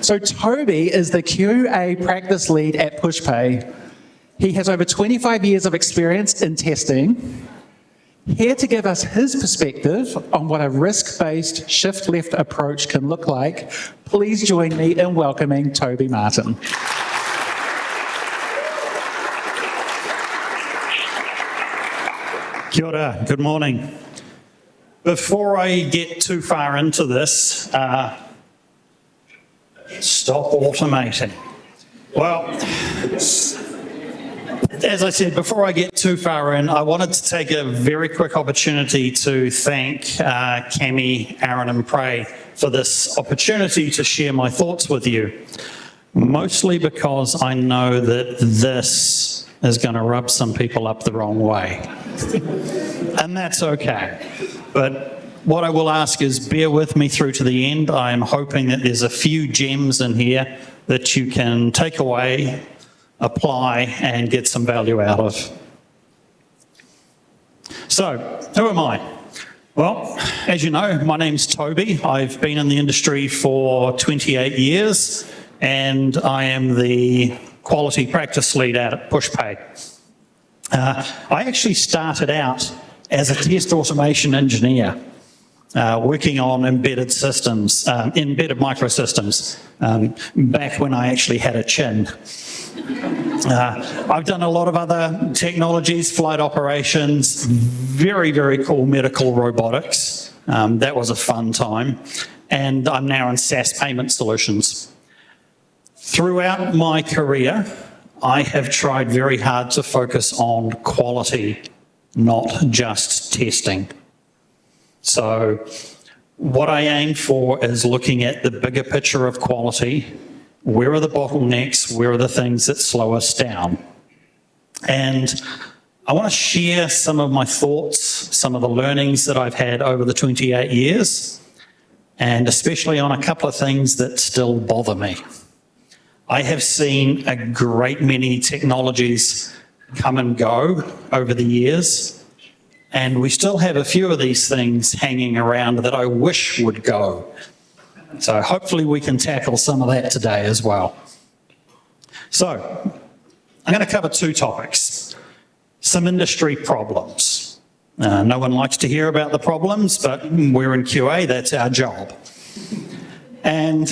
So Toby is the QA practice lead at Pushpay. He has over 25 years of experience in testing. Here to give us his perspective on what a risk-based shift-left approach can look like, please join me in welcoming Toby Martin. Kia ora, good morning. Before I get too far into this, stop automating. Well, as I said, before I get too far in, I wanted to take a very quick opportunity to thank Cami, Aaron and Prey for this opportunity to share my thoughts with you, mostly because I know that this is going to rub some people up the wrong way. And that's okay. But what I will ask is bear with me through to the end. I am hoping that there's a few gems in here that you can take away, apply, and get some value out of. So, who am I? Well, as you know, my name's Toby. I've been in the industry for 28 years, and I am the quality practice lead out at Pushpay. I actually started out as a test automation engineer, working on embedded systems, embedded microsystems, back when I actually had a chin. I've done a lot of other technologies, flight operations, very, very cool medical robotics. That was a fun time. And I'm now in SaaS payment solutions. Throughout my career, I have tried very hard to focus on quality, not just testing. So what I aim for is looking at the bigger picture of quality. Where are the bottlenecks? Where are the things that slow us down? And I want to share some of my thoughts, some of the learnings that I've had over the 28 years, and especially on a couple of things that still bother me. I have seen a great many technologies come and go over the years, and we still have a few of these things hanging around that I wish would go. So hopefully we can tackle some of that today as well. So I'm going to cover two topics. Some industry problems. No one likes to hear about the problems, but we're in QA, that's our job. And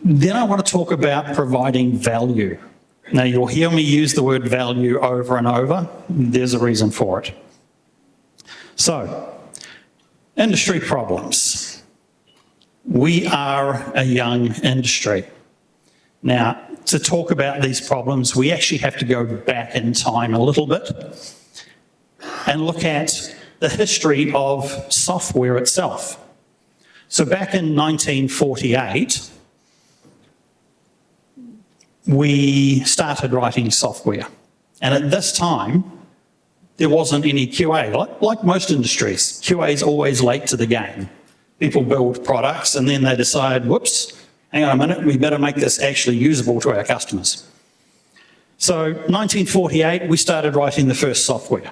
then I want to talk about providing value. Now you'll hear me use the word value over and over. There's a reason for it. So, industry problems. We are a young industry. Now, to talk about these problems, we actually have to go back in time a little bit and look at the history of software itself. So back in 1948, we started writing software. And at this time, there wasn't any QA. Like most industries, QA is always late to the game. People build products and then they decide, whoops, hang on a minute, we better make this actually usable to our customers. So 1948, we started writing the first software.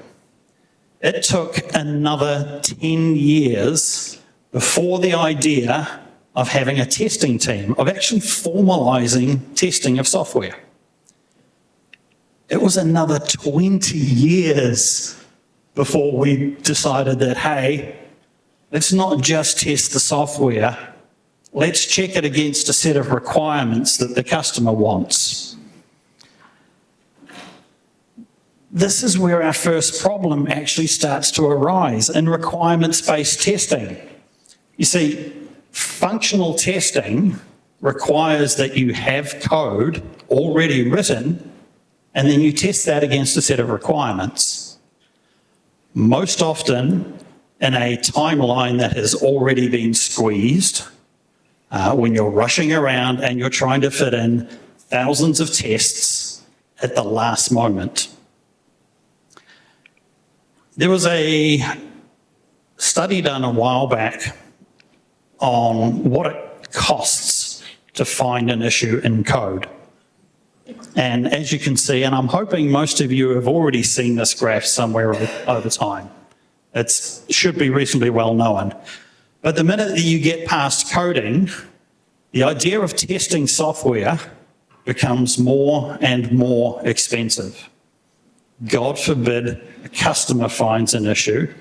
It took another 10 years before the idea of having a testing team, of actually formalizing testing of software. It was another 20 years before we decided that, hey, let's not just test the software, let's check it against a set of requirements that the customer wants. This is where our first problem actually starts to arise in requirements-based testing. You see, functional testing requires that you have code already written and then you test that against a set of requirements. Most often in a timeline that has already been squeezed, when you're rushing around and you're trying to fit in thousands of tests at the last moment. There was a study done a while back on what it costs to find an issue in code. And as you can see, and I'm hoping most of you have already seen this graph somewhere over time. It should be reasonably well known. But the minute that you get past coding, The idea of testing software becomes more and more expensive. God forbid a customer finds an issue,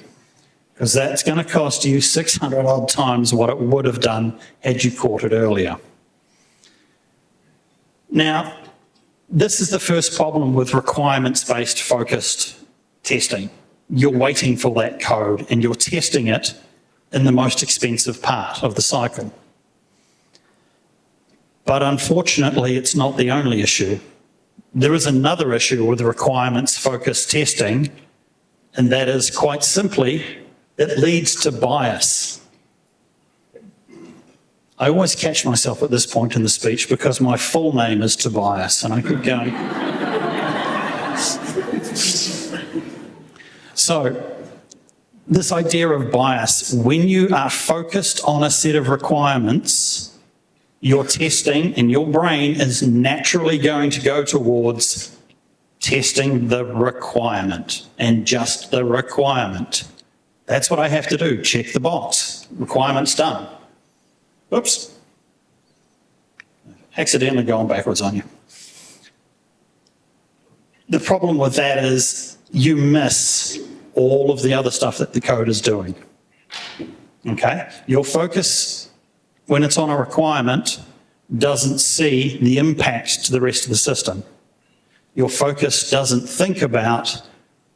because that's going to cost you 600 odd times what it would have done had you caught it earlier. Now, this is the first problem with requirements-based focused testing. You're waiting for that code and you're testing it in the most expensive part of the cycle. But unfortunately, it's not the only issue. There is another issue with requirements-focused testing, and that is quite simply, it leads to bias. I always catch myself at this point in the speech because my full name is Tobias, and I keep going. So, this idea of bias, when you are focused on a set of requirements, your testing in your brain is naturally going to go towards testing the requirement and just the requirement. That's what I have to do, check the box. Requirement's done. Oops. Accidentally going backwards on you. The problem with that is you miss all of the other stuff that the code is doing. Okay? Your focus, when it's on a requirement, doesn't see the impact to the rest of the system. Your focus doesn't think about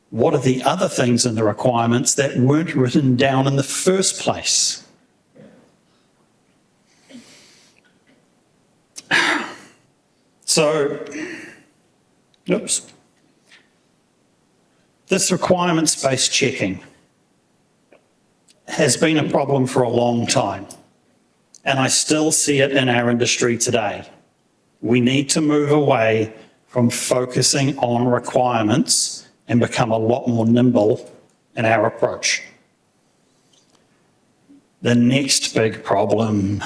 what are the other things in the requirements that weren't written down in the first place. So, oops. This requirements-based checking has been a problem for a long time, and I still see it in our industry today. We need to move away from focusing on requirements and become a lot more nimble in our approach. The next big problem.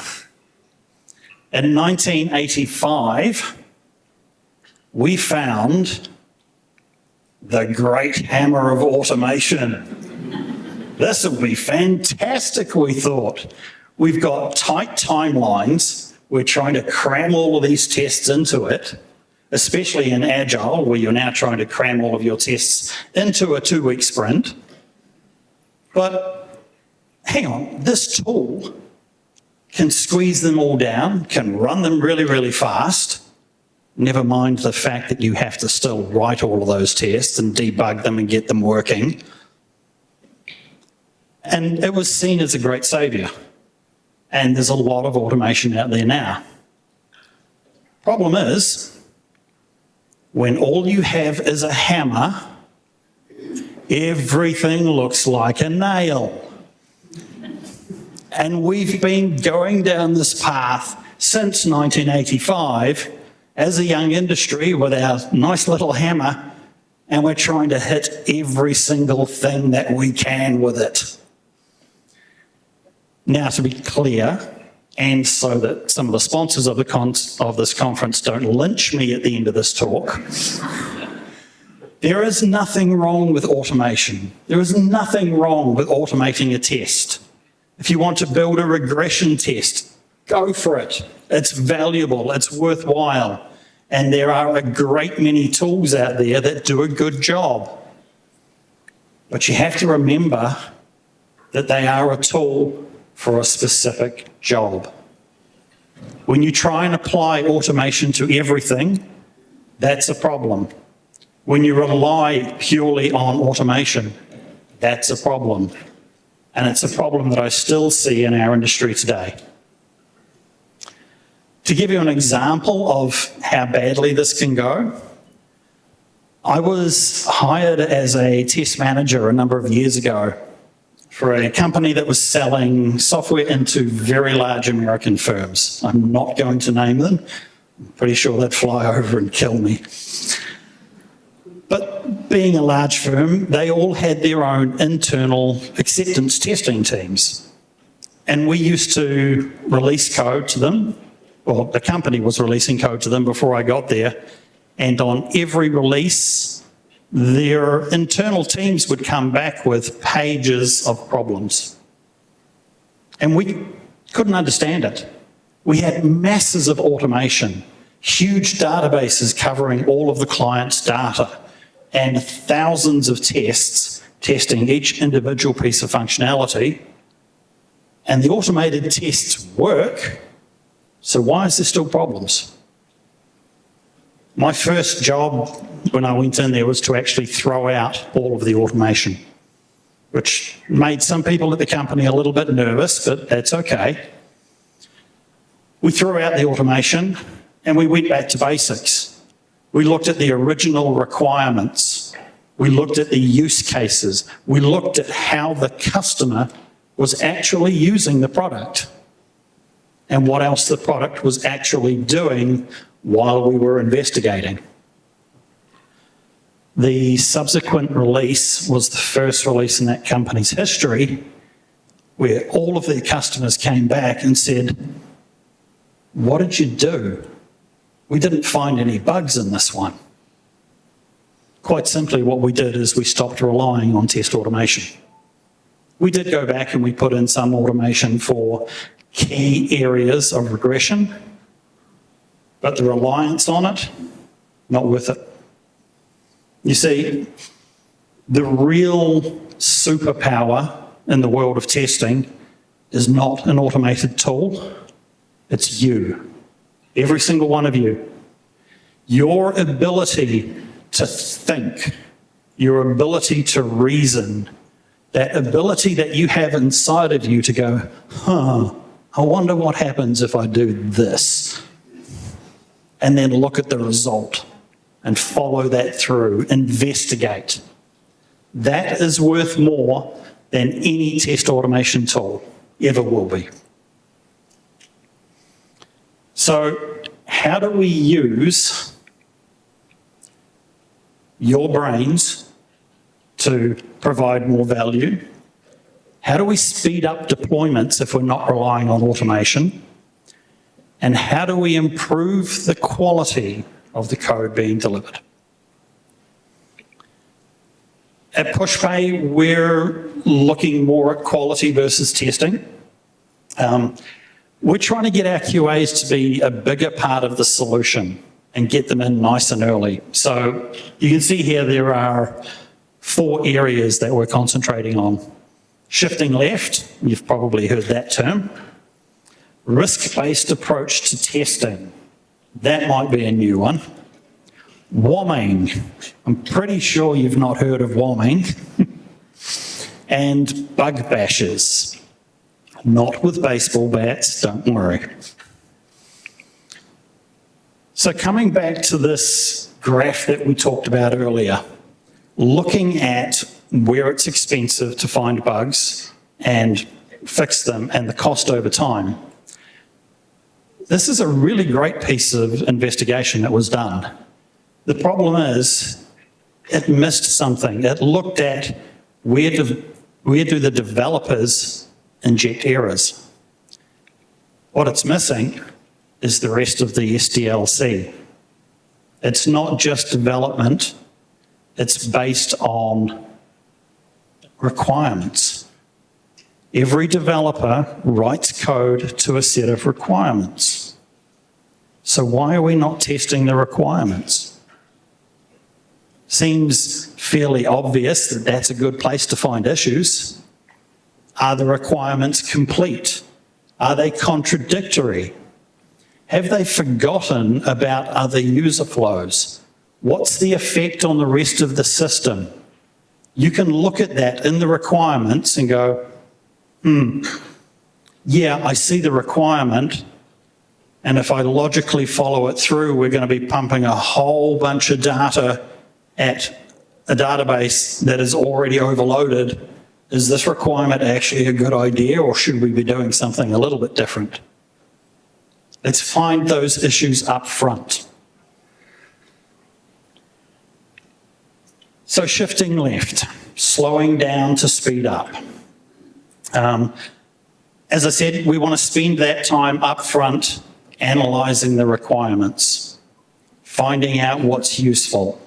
In 1985, we found the great hammer of automation. This will be fantastic, we thought. We've got tight timelines. We're trying to cram all of these tests into it, especially in Agile, where you're now trying to cram all of your tests into a 2-week sprint. But hang on, this tool can squeeze them all down, can run them really, really fast. Never mind the fact that you have to still write all of those tests and debug them and get them working. And it was seen as a great saviour. And there's a lot of automation out there now. Problem is, when all you have is a hammer, everything looks like a nail. And we've been going down this path since 1985 as a young industry with our nice little hammer, and we're trying to hit every single thing that we can with it. Now, to be clear, and so that some of the sponsors of this conference don't lynch me at the end of this talk, there is nothing wrong with automation. There is nothing wrong with automating a test. If you want to build a regression test, go for it. It's valuable, it's worthwhile, and there are a great many tools out there that do a good job. But you have to remember that they are a tool for a specific job. When you try and apply automation to everything, that's a problem. When you rely purely on automation, that's a problem. And it's a problem that I still see in our industry today. To give you an example of how badly this can go, I was hired as a test manager a number of years ago for a company that was selling software into very large American firms. I'm not going to name them. I'm pretty sure they'd fly over and kill me. But being a large firm, they all had their own internal acceptance testing teams. And we used to release code to them. Well, the company was releasing code to them before I got there. And on every release, their internal teams would come back with pages of problems. And we couldn't understand it. We had masses of automation, huge databases covering all of the client's data, and thousands of tests testing each individual piece of functionality. And the automated tests work, so why is there still problems? My first job when I went in there was to actually throw out all of the automation, which made some people at the company a little bit nervous, but that's okay. We threw out the automation and we went back to basics. We looked at the original requirements. We looked at the use cases. We looked at how the customer was actually using the product and what else the product was actually doing while we were investigating. The subsequent release was the first release in that company's history where all of their customers came back and said, "What did you do? We didn't find any bugs in this one." Quite simply, what we did is we stopped relying on test automation. We did go back and we put in some automation for key areas of regression, but the reliance on it, not worth it. You see, the real superpower in the world of testing is not an automated tool, it's you. Every single one of you. Your ability to think, your ability to reason, that ability that you have inside of you to go, I wonder what happens if I do this. And then look at the result and follow that through, investigate. That is worth more than any test automation tool ever will be. So, how do we use your brains to provide more value? How do we speed up deployments if we're not relying on automation? And how do we improve the quality of the code being delivered? At Pushpay, we're looking more at quality versus testing. We're trying to get our QAs to be a bigger part of the solution and get them in nice and early. So you can see here there are 4 areas that we're concentrating on. Shifting left, you've probably heard that term. Risk-based approach to testing. That might be a new one. WOMing. I'm pretty sure you've not heard of WOMing. And bug bashes. Not with baseball bats, don't worry. So coming back to this graph that we talked about earlier, looking at where it's expensive to find bugs and fix them and the cost over time. This is a really great piece of investigation that was done. The problem is it missed something. It looked at where do the developers inject errors. What it's missing is the rest of the SDLC. It's not just development, it's based on requirements. Every developer writes code to a set of requirements. So why are we not testing the requirements? Seems fairly obvious that that's a good place to find issues. Are the requirements complete? Are they contradictory? Have they forgotten about other user flows? What's the effect on the rest of the system? You can look at that in the requirements and go, yeah, I see the requirement, and if I logically follow it through, we're going to be pumping a whole bunch of data at a database that is already overloaded. Is this requirement actually a good idea, or should we be doing something a little bit different? Let's find those issues up front. So shifting left, slowing down to speed up. As I said, we want to spend that time up front analysing the requirements, finding out what's useful,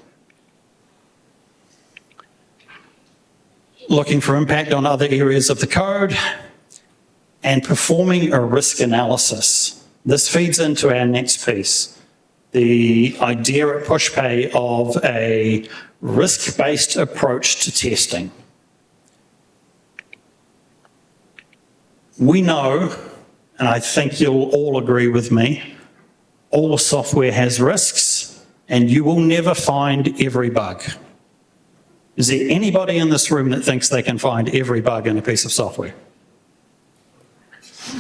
looking for impact on other areas of the code, and performing a risk analysis. This feeds into our next piece, the idea at PushPay of a risk-based approach to testing. We know, and I think you'll all agree with me, all software has risks, and you will never find every bug. Is there anybody in this room that thinks they can find every bug in a piece of software?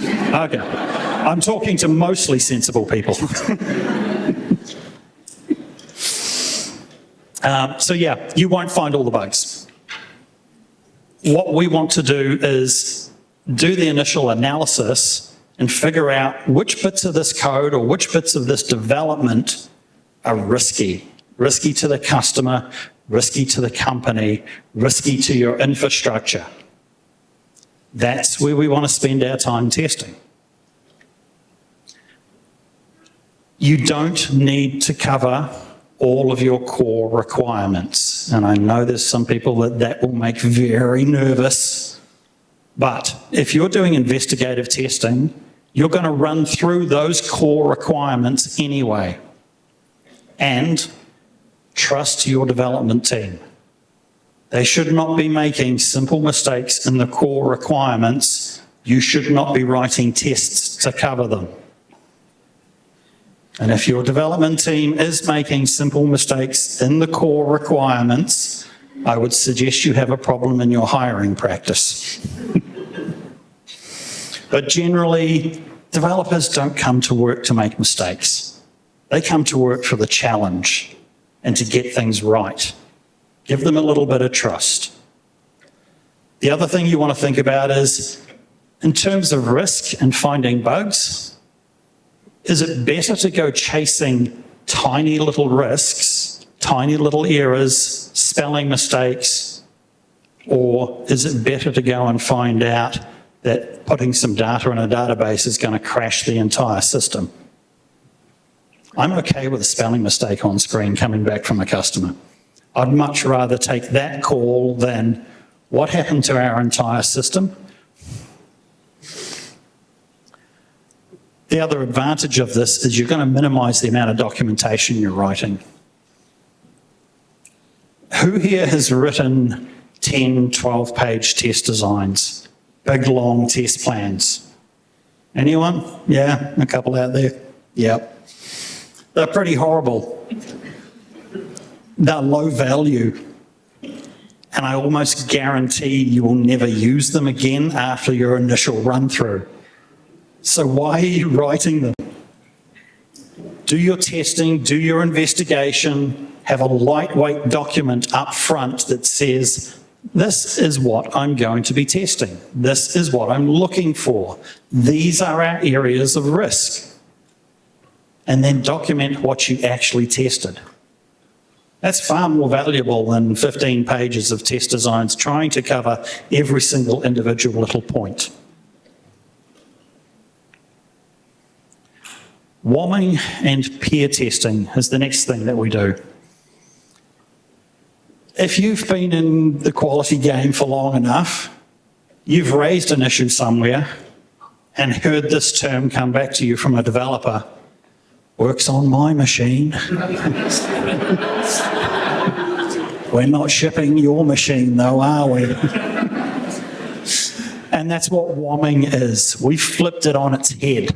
Okay. I'm talking to mostly sensible people. So yeah, you won't find all the bugs. What we want to do is do the initial analysis and figure out which bits of this code or which bits of this development are risky. Risky to the customer, risky to the company, risky to your infrastructure. That's where we want to spend our time testing. You don't need to cover all of your core requirements. And I know there's some people that will make very nervous. But if you're doing investigative testing, you're going to run through those core requirements anyway. And trust your development team. They should not be making simple mistakes in the core requirements. You should not be writing tests to cover them. And if your development team is making simple mistakes in the core requirements, I would suggest you have a problem in your hiring practice. But generally, developers don't come to work to make mistakes. They come to work for the challenge and to get things right. Give them a little bit of trust. The other thing you want to think about is, in terms of risk and finding bugs, is it better to go chasing tiny little risks, tiny little errors, spelling mistakes, or is it better to go and find out that putting some data in a database is going to crash the entire system? I'm okay with a spelling mistake on screen coming back from a customer. I'd much rather take that call than what happened to our entire system. The other advantage of this is you're going to minimize the amount of documentation you're writing. Who here has written 10, 12-page test designs? Big, long test plans? Anyone? Yeah, a couple out there. Yep. They're pretty horrible. They're low value. And I almost guarantee you will never use them again after your initial run-through. So why are you writing them? Do your testing, do your investigation, have a lightweight document up front that says, this is what I'm going to be testing. This is what I'm looking for. These are our areas of risk. And then document what you actually tested. That's far more valuable than 15 pages of test designs trying to cover every single individual little point. WOMing and peer testing is the next thing that we do. If you've been in the quality game for long enough, you've raised an issue somewhere and heard this term come back to you from a developer. Works on my machine. We're not shipping your machine though, are we? And that's what WOMing is. We flipped it on its head.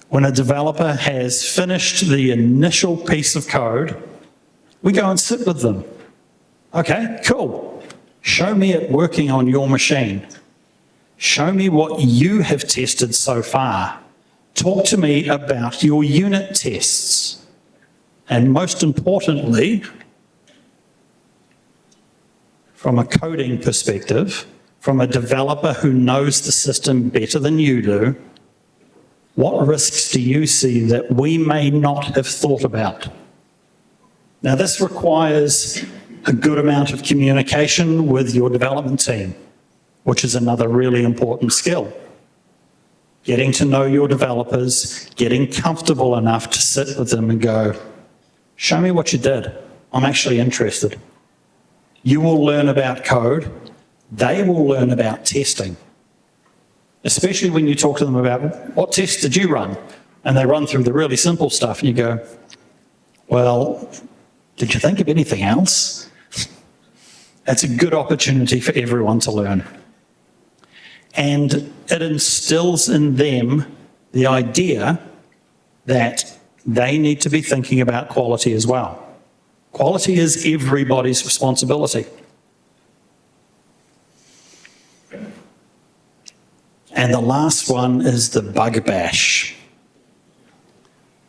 When a developer has finished the initial piece of code, we go and sit with them. Okay, cool. Show me it working on your machine. Show me what you have tested so far. Talk to me about your unit tests. And most importantly, from a coding perspective, from a developer who knows the system better than you do, what risks do you see that we may not have thought about? Now, this requires a good amount of communication with your development team, which is another really important skill. Getting to know your developers, getting comfortable enough to sit with them and go, show me what you did. I'm actually interested. You will learn about code. They will learn about testing. especially when you talk to them about what test did you run? And they run through the really simple stuff and you go, well, did you think of anything else? That's a good opportunity for everyone to learn. And it instills in them the idea that they need to be thinking about quality as well. Quality is everybody's responsibility. And the last one is the bug bash.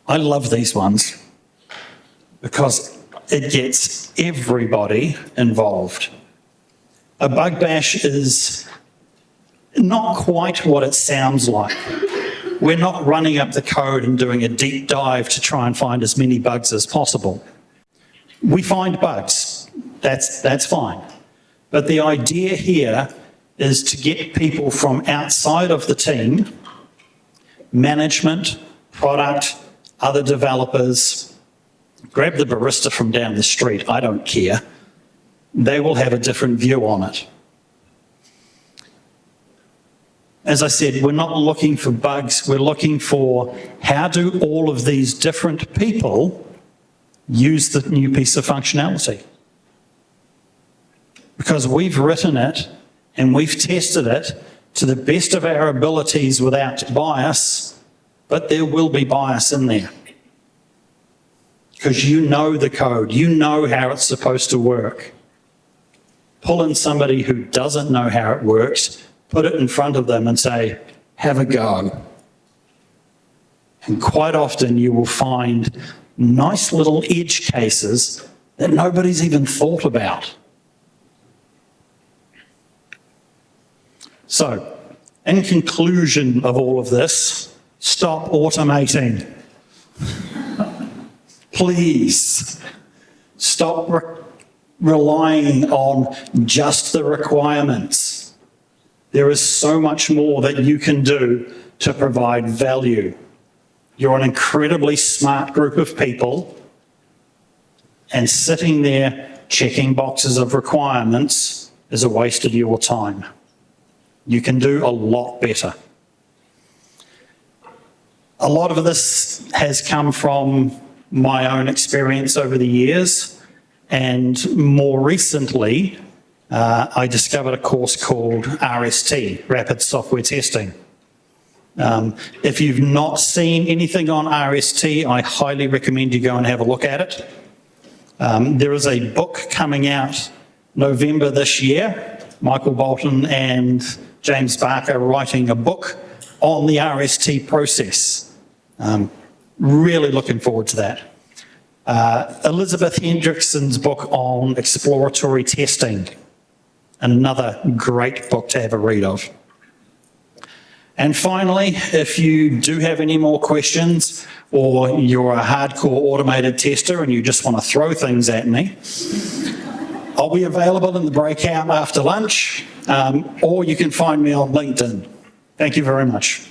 I love these ones because it gets everybody involved. A bug bash is not quite what it sounds like. We're not running up the code and doing a deep dive to try and find as many bugs as possible. We find bugs, that's fine. But the idea here is to get people from outside of the team, management, product, other developers, grab the barista from down the street, I don't care. They will have a different view on it. As I said, we're not looking for bugs, we're looking for how do all of these different people use the new piece of functionality. Because we've written it and we've tested it to the best of our abilities without bias, but there will be bias in there. Because you know the code, you know how it's supposed to work. Pull in somebody who doesn't know how it works, put it in front of them and say, have a go. And quite often you will find nice little edge cases that nobody's even thought about. So, in conclusion of all of this, stop automating. Please, stop relying on just the requirements. There is so much more that you can do to provide value. You're an incredibly smart group of people, and sitting there checking boxes of requirements is a waste of your time. You can do a lot better. A lot of this has come from my own experience over the years, and more recently, I discovered a course called RST, Rapid Software Testing. If you've not seen anything on RST, I highly recommend you go and have a look at it. There is a book coming out November this year. Michael Bolton and James Barker writing a book on the RST process. Really looking forward to that. Elizabeth Hendrickson's book on exploratory testing, another great book to have a read of. And finally, if you do have any more questions, or you're a hardcore automated tester and you just want to throw things at me, I'll be available in the breakout after lunch, or you can find me on LinkedIn. Thank you very much.